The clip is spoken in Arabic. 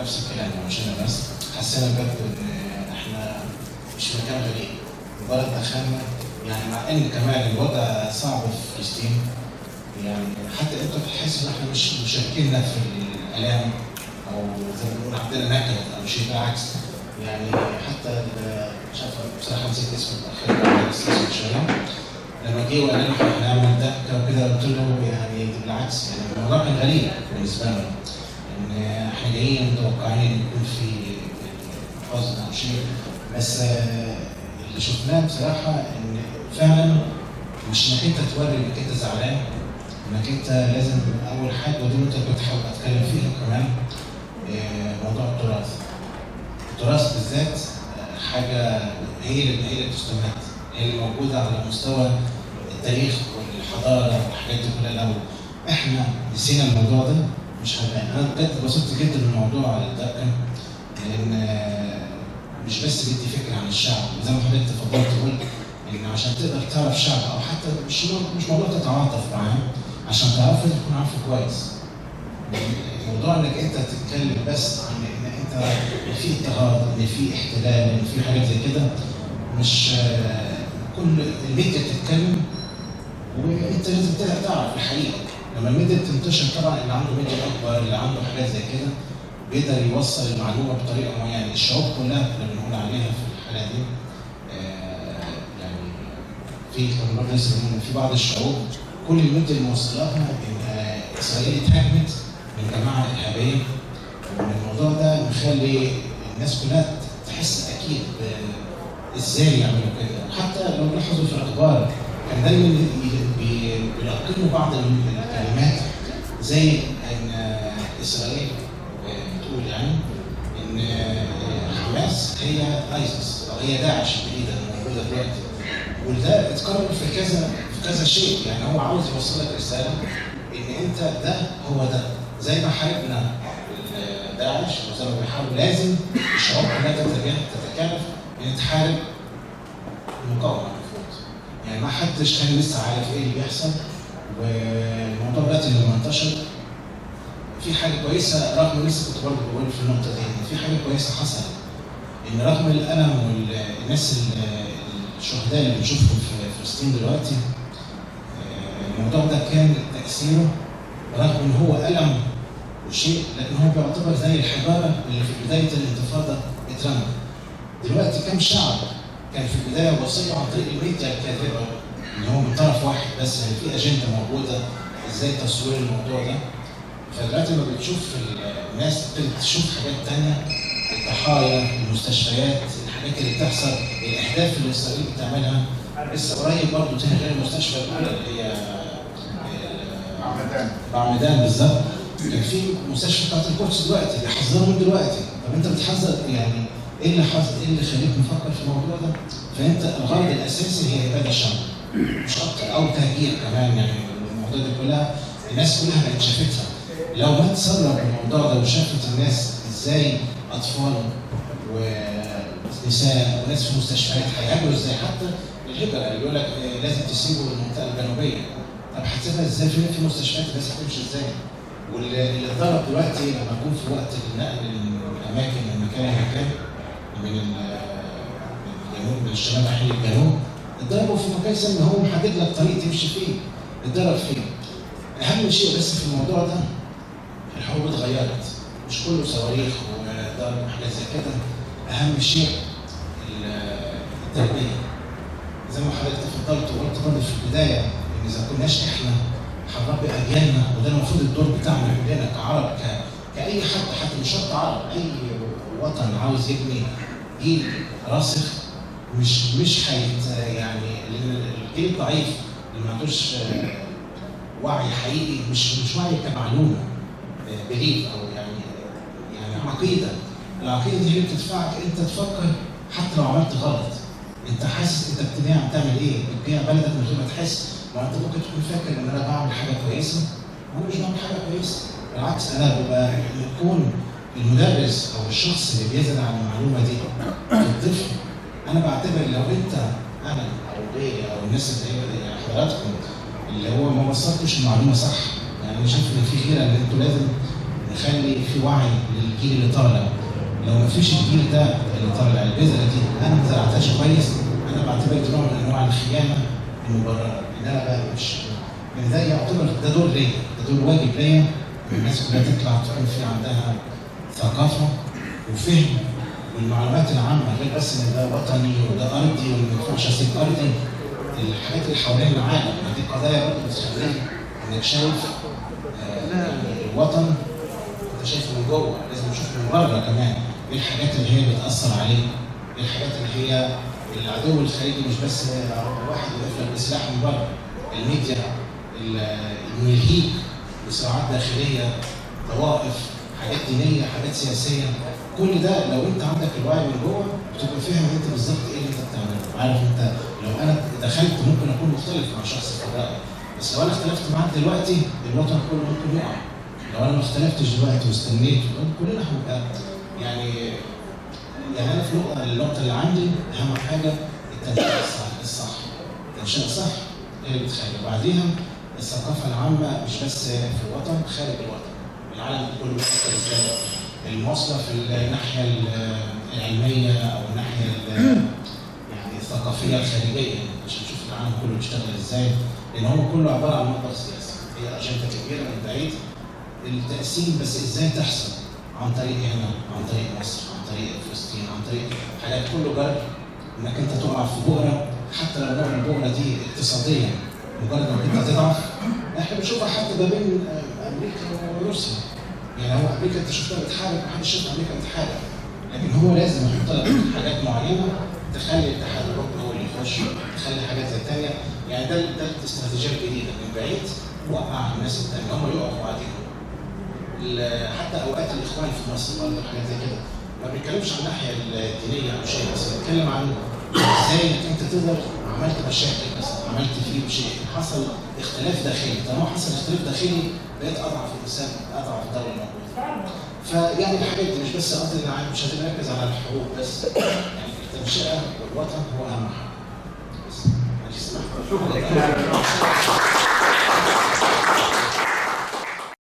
نفس الكلام مش انا بس، حسينا بجد ان احنا مش في مكان غريب، مجرد دخلنا يعني مع ان كمان الوضع صعب في فلسطين، يعني حتى انت بتحس ان احنا مش مشاركيننا في الالام او زي ما بنقول عندنا نكد او شيء، بالعكس يعني حتى مش عارف بصراحه نسيت اسمه الاخير بس اسمه شويه، لما جه وقال لنا احنا هنعمل ده وكده قلت له يعني بالعكس يعني الموضوع كان غريب بالنسبه لنا، ان احنا جايين متوقعين يكون في حزن او شيء، بس اللي شفناه بصراحه ان فعلا مش انك انت توري انك انت زعلان، انك انت لازم اول حاجه ودي انت بتحاول اتكلم فيها كمان موضوع التراث. التراث بالذات حاجه هي اللي بتستمد، هي اللي موجوده على مستوى التاريخ والحضاره والحاجات دي كلها. لو احنا نسينا الموضوع ده مش هنبان. انا بجد انبسطت جدا من الموضوع على الدقه، لان مش بس بيدي فكره عن الشعب، زي ما حضرتك تفضلت قلت ان عشان تقدر تعرف شعب او حتى مش موضوع تتعاطف معاه، عشان تعرفه تكون عارفه كويس. موضوع انك انت تتكلم بس عن ان انت في اضطهاد، ان في احتلال، ان في حاجات زي كده، مش كل الميديا بتتكلم وانت لازم تعرف الحقيقه. لما الميديا بتنتشر طبعا اللي عنده ميديا اكبر، اللي عنده حاجات زي كده بيقدر يوصل المعلومه بطريقه معينه. الشعوب كلها اللي بنقول عليها في الحاله دي يعني في لسه في بعض الشعوب كل الميديا اللي موصلاها ان اسرائيل اتهاجمت من جماعه ارهابيه، وان الموضوع ده مخلي الناس كلها تحس اكيد ازاي يعملوا كده. حتى لو لاحظوا في الاخبار كان دايما بيلقنوا بعض الكلمات زي ان اسرائيل بتقول يعني ان حماس هي ايسيس او هي داعش الجديده الموجوده دلوقتي، وده اتكرر في كذا شيء. يعني هو عاوز يوصل لك رساله ان انت ده هو ده، زي ما حاربنا داعش وزي ما بيحاربوا لازم الشعوب كلها تتكاتف ان تحارب المقاومه المفروض. يعني ما حدش كان لسه عارف ايه اللي بيحصل، والموضوع دلوقتي لما انتشر في حاجه كويسه، رغم لسه كنت برضه بقول في النقطه دي ان في حاجه كويسه حصلت، ان رغم الالم والناس الشهداء اللي بنشوفهم في فلسطين دلوقتي، الموضوع ده كان تاثيره رغم ان هو الم وشيء، لكن هو بيعتبر زي الحجاره اللي في بدايه الانتفاضه اترمت. دلوقتي كم شعب كان في البدايه وصلوا عن طريق الميديا الكاذبه ان هو من طرف واحد بس، في اجنده موجوده ازاي تصوير الموضوع ده. فدلوقتي لما بتشوف الناس ابتدت تشوف حاجات ثانيه، الضحايا، المستشفيات، الحاجات اللي بتحصل، الاهداف اللي اسرائيل بتعملها. لسه قريب برضه تاني غير المستشفى الاولى اللي هي بعمدان بالظبط، كان في مستشفى بتاعت القدس دلوقتي بيحذروا دلوقتي. طب انت بتحذر يعني ايه اللي حصل؟ ايه اللي خليك نفكر في الموضوع ده؟ فانت الغرض الاساسي هي اباده شعب مش اكتر، او تهجير كمان. يعني الموضوع دي كلها الناس كلها بقت شافتها. لو ما تسرب الموضوع ده وشافت الناس ازاي اطفال ونساء وناس في المستشفيات هيهاجروا ازاي، حتى الهجره اللي يقول لك لازم تسيبوا المنطقه الجنوبيه، طب هتسيبها ازاي؟ في مستشفيات الناس هتمشي ازاي؟ واللي اتضرب دلوقتي لما يكون في وقت النقل من الاماكن من مكان لمكان، من الجنوب من الشمال رايحين للجنوب، اتضربوا في مكان ان هو محدد لك طريق تمشي فيه، اتضرب فيه. اهم شيء بس في الموضوع ده الحروب اتغيرت، مش كله صواريخ وضرب وحاجات زي كده. اهم شيء التربيه، زي ما حضرتك تفضلت وقلت برضه في البدايه ان اذا كناش احنا هنربي اجيالنا، وده المفروض الدور بتاعنا كلنا كعرب، كاي حتى مش شرط عرب، اي وطن عاوز يبني جيل راسخ، مش يعني الجيل الضعيف اللي ما عندوش وعي حقيقي، مش وعي كمعلومه بليف او يعني عقيده. العقيده دي اللي بتدفعك انت تفكر حتى لو عملت غلط، انت حاسس انت بتعمل ايه؟ بتبيع بلدك من غير ما تحس. ما انت ممكن تكون فاكر ان انا بعمل حاجه كويسه، وانا مش بعمل حاجه كويسه، بالعكس انا ببقى يكون المدرس او الشخص اللي بيزن عن المعلومه دي الطفل. انا بعتبر لو انت انا او غيري او الناس اللي هي حضراتكم اللي هو ما وصلتش المعلومه صح، يعني انا شايف ان في غيره ان انتوا لازم نخلي في وعي للجيل اللي طالع. لو ما فيش الجيل ده اللي طالع، البذره دي انا ما زرعتهاش كويس، انا بعتبر ده نوع من انواع الخيانه المبرره، ان انا بقى مش يعني ده يعتبر ده دور ليا، ده دور واجب ليا. الناس كلها تطلع تكون في عندها ثقافه وفهم والمعلومات العامه، غير بس ان ده وطني وده ارضي وما ينفعش اسيب ارضي. الحاجات اللي حوالين العالم دي قضايا برضه بتخليك انك شايف الوطن، انت شايفه من جوه، لازم نشوف من بره كمان ايه الحاجات اللي هي بتاثر عليه، ايه الحاجات اللي هي العدو الخارجي مش بس واحد يقف لك بسلاح من بره، الميديا انه يلهيك بصراعات داخليه، طوائف، حاجات دينيه، حاجات سياسيه. كل ده لو انت عندك الوعي من جوه بتبقى فاهم انت بالظبط ايه اللي انت بتعمله. عارف انت لو انا دخلت ممكن اكون مختلف مع شخص في الرأي، بس لو انا اختلفت معاك دلوقتي الوطن كله ممكن يقع. لو انا ما اختلفتش دلوقتي واستنيت كلنا هنبقى يعني انا في النقطه اللي عندي اهم حاجه التنشئه الصح. التنشئه الصح هي اللي بتخلي، وبعديها الثقافه العامه مش بس في الوطن، خارج الوطن. العالم كله بيفكر ازاي، المواصله في الناحيه العلميه او الناحيه يعني الثقافيه الخارجيه عشان نشوف العالم كله بيشتغل ازاي، لان هو كله عباره عن مطبخ سياسي، هي اجنده كبيره من بعيد التقسيم، بس ازاي تحصل؟ عن طريق هنا، عن طريق مصر، عن طريق فلسطين، عن طريق حاجات كله جرب انك انت تقع في بؤره، حتى لو نوع البؤره دي اقتصاديا مجرد انك انت تضعف. احنا بنشوفها حتى ما بين امريكا وروسيا. يعني هو امريكا انت شفتها بتحارب، محدش شاف امريكا بتحارب، لكن هو لازم يحط لك حاجات معينه تخلي الاتحاد الاوروبي هو اللي يخش، تخلي حاجات زي الثانيه. يعني ده الاستراتيجيه الجديده، من بعيد وقع الناس الثانيه هم يقفوا عليهم. حتى اوقات الاخوان في مصر برضه حاجات زي كده، ما بنتكلمش عن الناحيه الدينيه او شيء، بس بنتكلم عن ازاي انت تقدر عملت مشاكل، بس عملت فيه شيء، حصل اختلاف داخلي، طالما حصل اختلاف داخلي بقيت اضعف الانسان، اضعف الدوله الموجوده. فيعني الحاجات دي مش بس قصدي مش هنركز على الحروب بس، يعني التنشئه والوطن هو اهم حاجه. بس معلش سمحت.